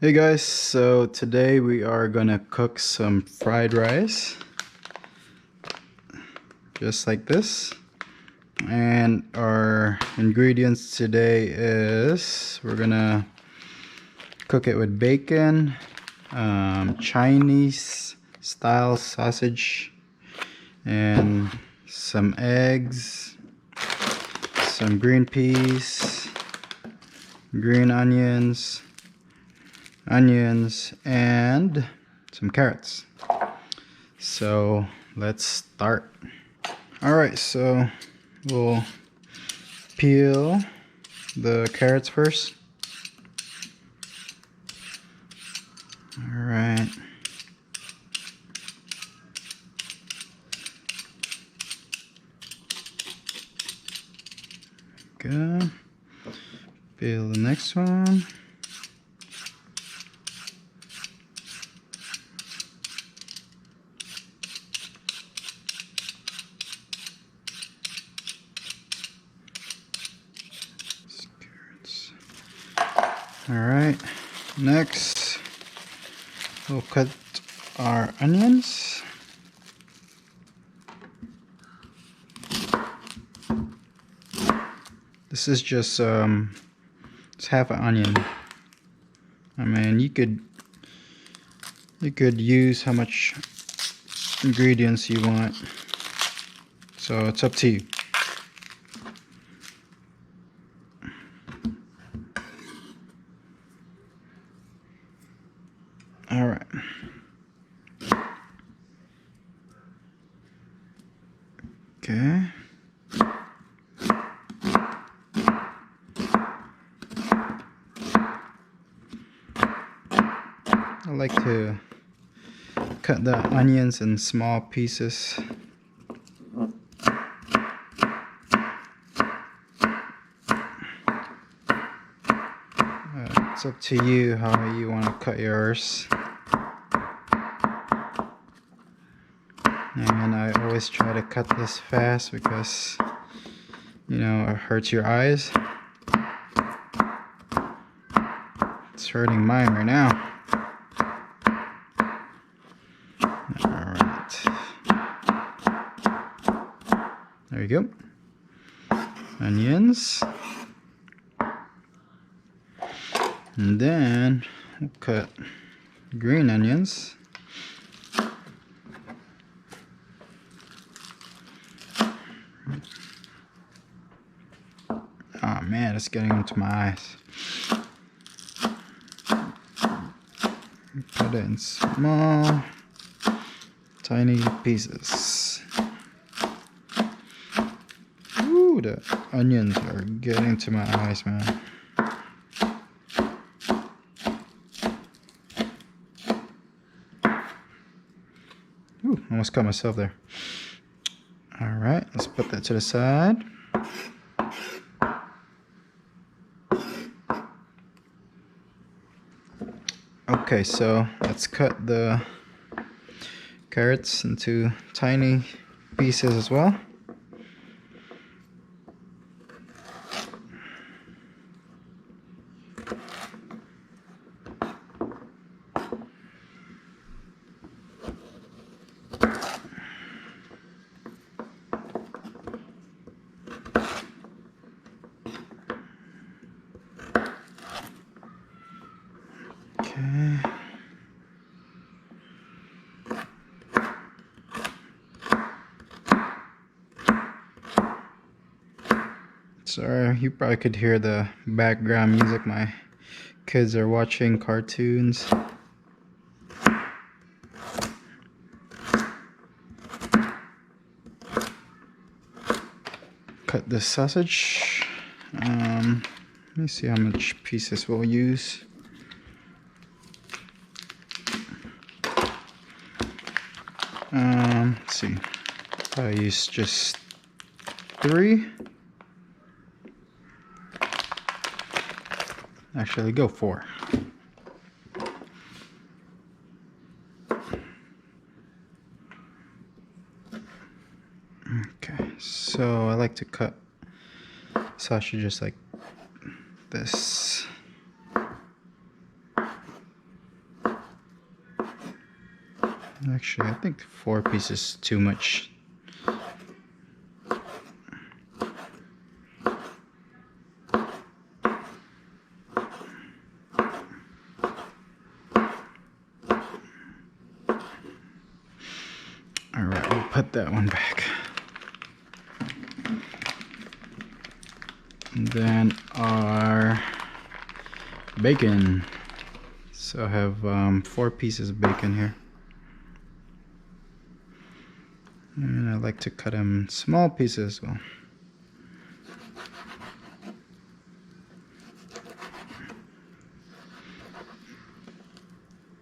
Hey guys, so today we are gonna cook some fried rice just like this. And our ingredients today is we're gonna cook it with bacon, Chinese style sausage, and some eggs, some green peas, green onions, and some carrots. So let's start. Alright, so we'll peel the carrots first. Alright. Good. Peel the next one. Alright, next we'll cut our onions. This is just it's half an onion. I mean, you could use how much ingredients you want, so it's up to you. All right. Okay. I like to cut the onions in small pieces. It's up to you how you want to cut yours. And I always try to cut this fast because, you know, it hurts your eyes. It's hurting mine right now. Alright. There you go. Onions. And then we'll cut green onions. Oh man, it's getting into my eyes. Cut it in small, tiny pieces. Ooh, the onions are getting to my eyes, man. Ooh, almost cut myself there. Alright, let's put that to the side. Okay, so let's cut the carrots into tiny pieces as well. Okay. Sorry, you probably could hear the background music. My kids are watching cartoons. Cut the sausage. Let me see how much pieces we'll use. Let's see. I use just 3. Actually, go 4. Okay, so I like to cut sausage just like this. Actually, I think 4 pieces is too much. Alright, we'll put that one back. And then our bacon. So I have 4 pieces of bacon here. And I like to cut them in small pieces as well.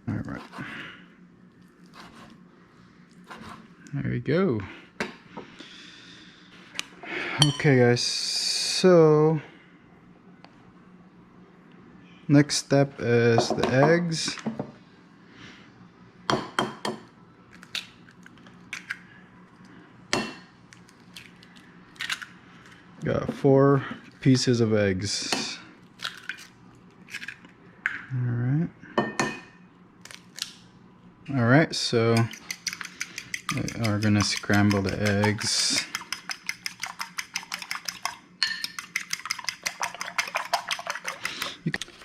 Alright. There we go. Okay guys, so next step is the eggs. Got 4 pieces of eggs. Alright, so we are gonna scramble the eggs.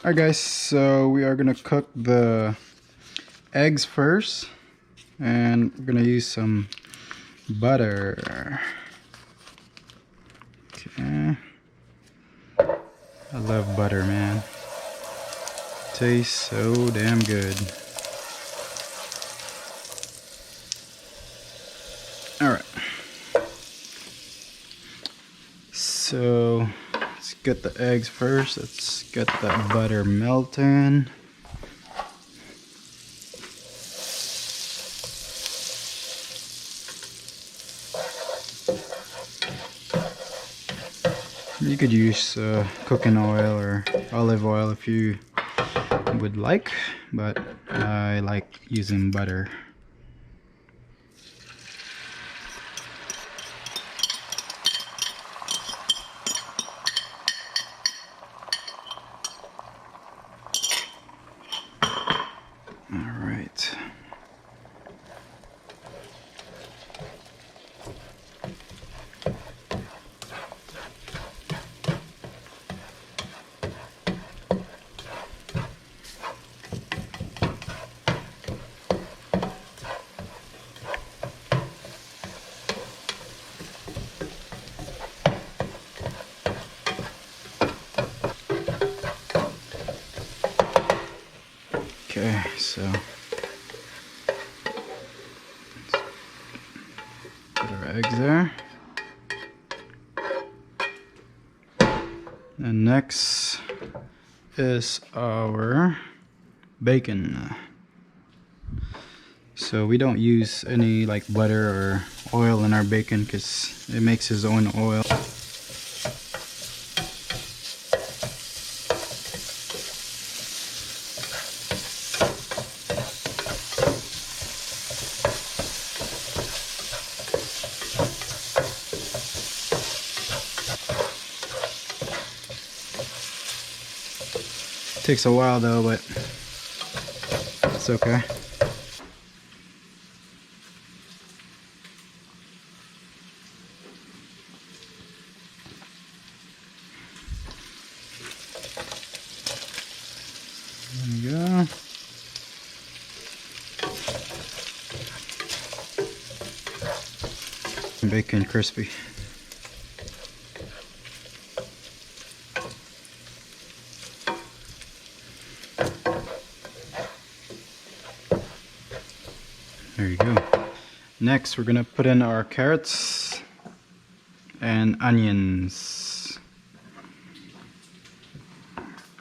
Alright guys, so we are gonna cook the eggs first, and we're gonna use some butter. Okay. I love butter, man. Tastes so damn good. Alright. So let's get the eggs first. Let's get that butter melting. You could use cooking oil or olive oil if you would like, but I like using butter. Alright. Okay, so put our eggs there. And next is our bacon. So we don't use any like butter or oil in our bacon because it makes its own oil. Takes a while though, but it's okay. There we go. Bacon crispy. There you go. Next, we're gonna put in our carrots and onions.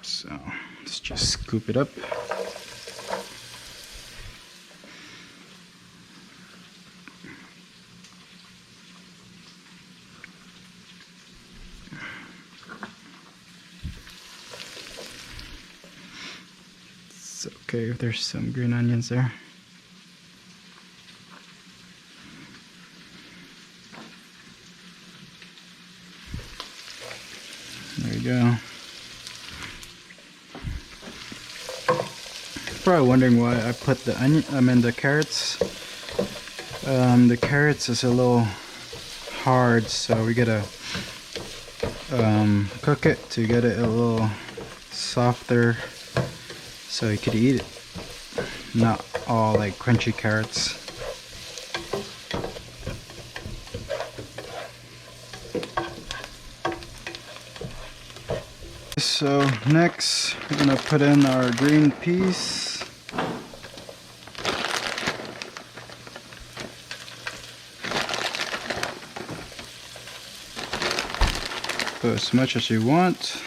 So let's just scoop it up. It's okay if there's some green onions there. There you go. Probably wondering why I put the carrots The carrots is a little hard, so we gotta cook it to get it a little softer so you could eat it. Not all like crunchy carrots. So next we're gonna put in our green peas. Put as much as you want.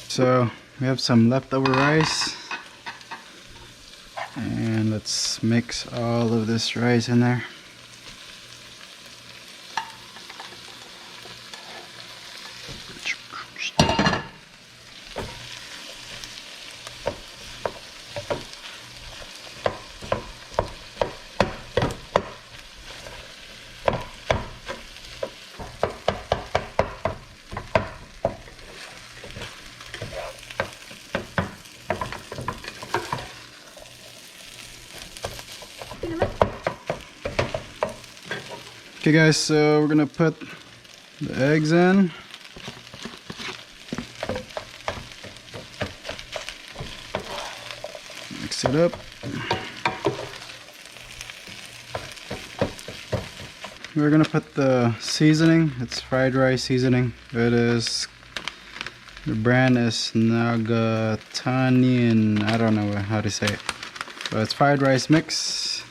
So we have some leftover rice, and let's mix all of this rice in there. Okay guys, so we're gonna put the eggs in. Mix it up. We're gonna put the seasoning. It's fried rice seasoning. It is, the brand is Nagatani, and I don't know how to say it. So it's fried rice mix.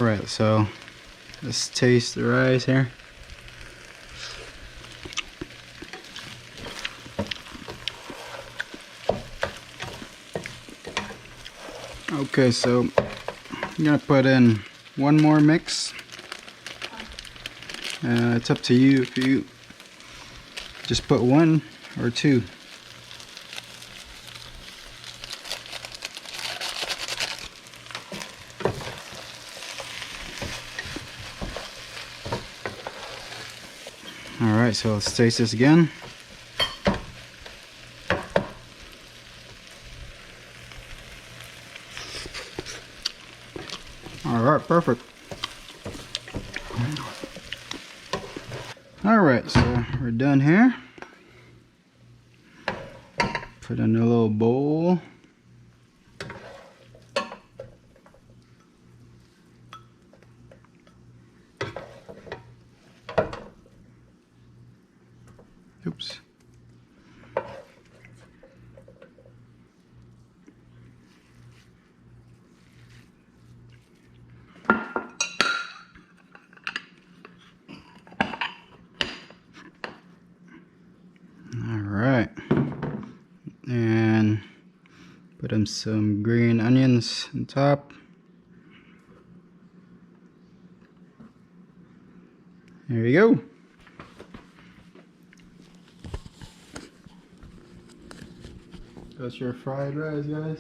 Right, so let's taste the rice here. Okay, so I'm gonna put in one more mix. It's up to you if you just put one or two. Alright, so let's taste this again. Alright, perfect. Alright, so we're done here. Put in a little bowl. Oops. Alright. And put in some green onions on top. There you go. That's your fried rice, guys.